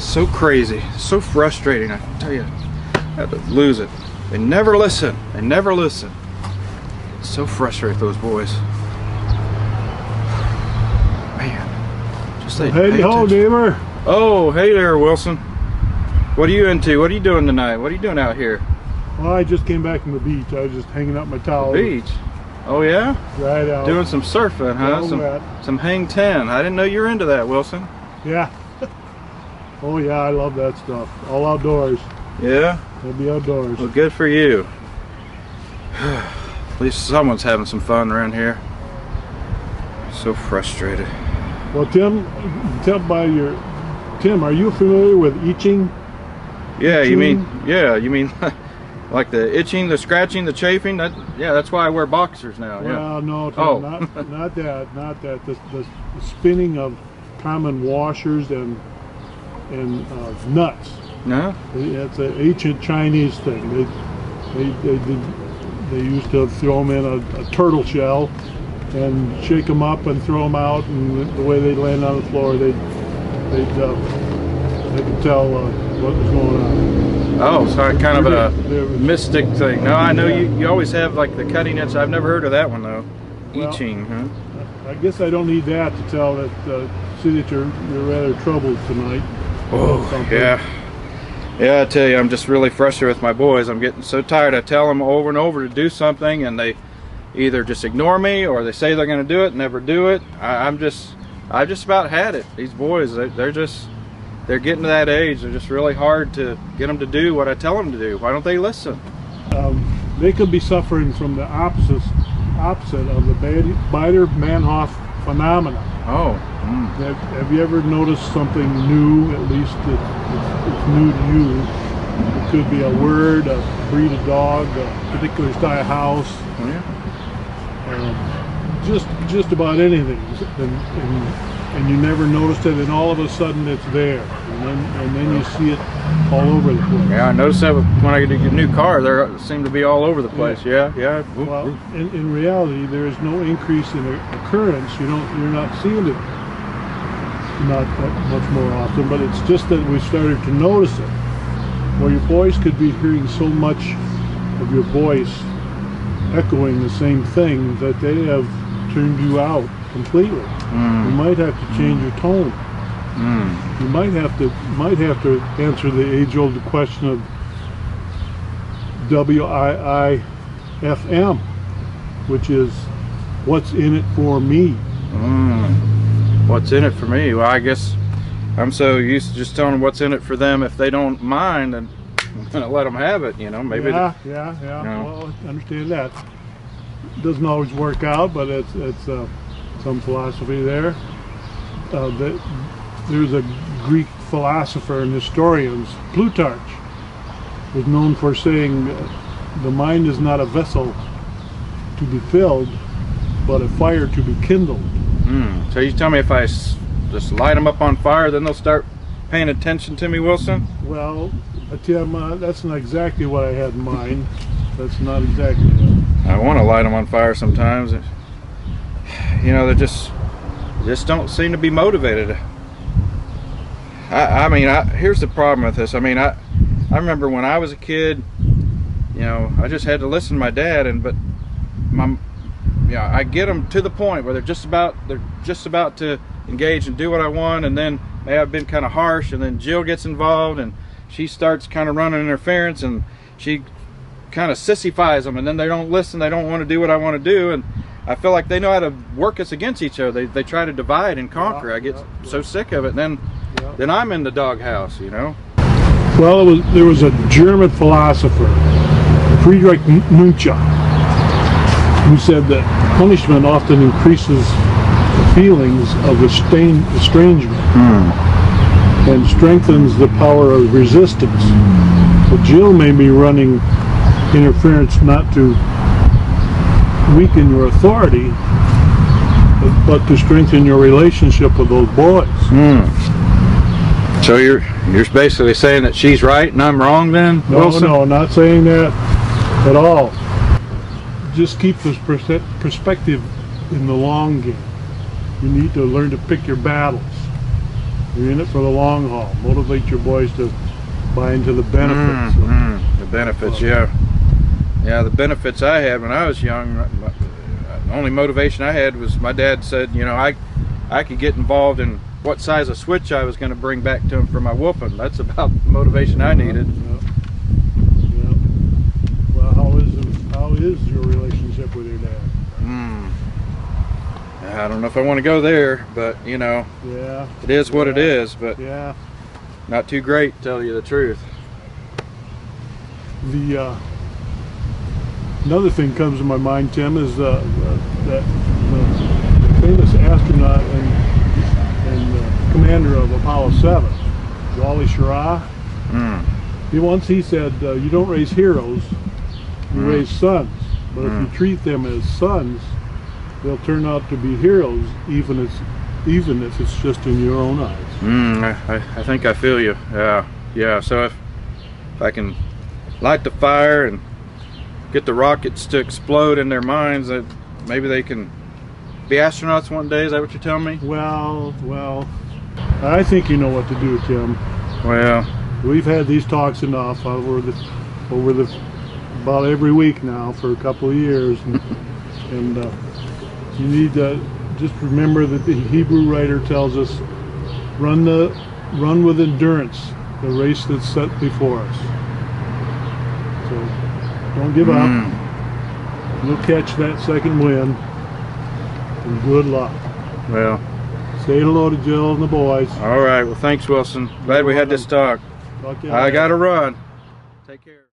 So crazy, so frustrating. I tell you, I had to lose it. They never listen. They never listen. It's so frustrating, those boys. Man, just they. Hey ho, neighbor. Oh, hey there, Wilson. What are you into? What are you doing tonight? What are you doing out here? Well, I just came back from the beach. I was just hanging out my towel. The beach. Oh yeah? Right out. Doing some surfing, huh? Some hang 10. I didn't know you were into that, Wilson. Yeah. Oh yeah, I love that stuff. All outdoors. Yeah? We'll be outdoors. Well, good for you. At least someone's having some fun around here. So frustrated. Well, Tim, Tim, are you familiar with itching? Yeah, itching? you mean like the itching, the scratching, the chafing? That's why I wear boxers now. Well, no, Tim, Oh. not that. The spinning of common washers and nuts. No? It's an ancient Chinese thing. They used to throw them in a turtle shell and shake them up and throw them out, and the way they land on the floor, they could tell what was going on. Oh, so kind of a mystic thing. No, I know you always have like the cutting edge. I've never heard of that one though. Well, Itching, huh? I guess I don't need that to tell that see that you're rather troubled tonight. Oh, yeah. Yeah, I tell you, I'm just really frustrated with my boys. I'm getting so tired. I tell them over and over to do something, and they either just ignore me or they say they're going to do it and never do it. I've just about had it. These boys, they're getting to that age. They're just really hard to get them to do what I tell them to do. Why don't they listen? They could be suffering from the opposite of the Baader-Meinhof phenomenon. Oh. Have you ever noticed something new? At least it's new to you. It could be a word, a breed of dog, a particular style house. Yeah. Just about anything, and you never noticed it, and all of a sudden it's there, and then you see it all over the place. Yeah, I noticed that when I get a new car, they seem to be all over the place. Yeah. Well, in reality, there is no increase in occurrence. You're not seeing it not that much more often, but it's just that we started to notice it. Well, your boys could be hearing so much of your voice echoing the same thing that they have turned you out completely. You might have to change your tone. You might have to answer the age-old question of WIIFM, which is what's in it for me. What's in it for me? Well, I guess I'm so used to just telling them what's in it for them. If they don't mind, and I'm gonna let them have it. Maybe. Yeah. Well, I understand that. It doesn't always work out, but it's some philosophy there. There's a Greek philosopher and historian, Plutarch, was known for saying the mind is not a vessel to be filled, but a fire to be kindled. So you tell me if I just light them up on fire, then they'll start paying attention to me, Wilson? Well, Tim, that's not exactly what I had in mind. That's not exactly it. I want to light them on fire sometimes. They just don't seem to be motivated. Here's the problem with this. I remember when I was a kid, I just had to listen to my dad, I get them to the point where they're just about to engage and do what I want, and then I've been kind of harsh, and then Jill gets involved, and she starts kind of running interference, and she kind of sissifies them, and then they don't listen. They don't want to do what I want to do, and I feel like they know how to work us against each other. They try to divide and conquer. I get so sick of it. And then I'm in the doghouse, Well, there was a German philosopher, Friedrich Nietzsche, who said that punishment often increases the feelings of estrangement and strengthens the power of resistance. So Jill may be running interference not to weaken your authority, but to strengthen your relationship with those boys. So you're basically saying that she's right and I'm wrong then, Wilson? No, not saying that at all. Just keep this perspective in the long game. You need to learn to pick your battles. You're in it for the long haul. Motivate your boys to buy into the benefits. The benefits, yeah. Yeah, the benefits I had when I was young, the only motivation I had was my dad said, you know, I could get involved in what size of switch I was going to bring back to him for my whooping. That's about the motivation I needed. Yeah. Well, how is your relationship with your dad? I don't know if I want to go there, but you know, Yeah. it is what it is, but Yeah. not too great, to tell you the truth. The another thing comes to my mind, Tim, is that the famous astronaut and commander of Apollo 7, Wally Schirra. He said, "You don't raise heroes, you raise sons. But if you treat them as sons, they'll turn out to be heroes, even if it's just in your own eyes." I think I feel you. Yeah. So if I can light the fire and get the rockets to explode in their minds, that maybe they can be astronauts one day. Is that what you're telling me? Well, I think you know what to do, Tim. Well, We've had these talks enough over about every week now for a couple of years, and you need to just remember that the Hebrew writer tells us, run with endurance the race that's set before us. So don't give up. You'll catch that second win, and good luck. well, Say hello to Jill and the boys. all right. Well, thanks, Wilson. Glad we had this talk. Talk to you I later. gotta run. Take care.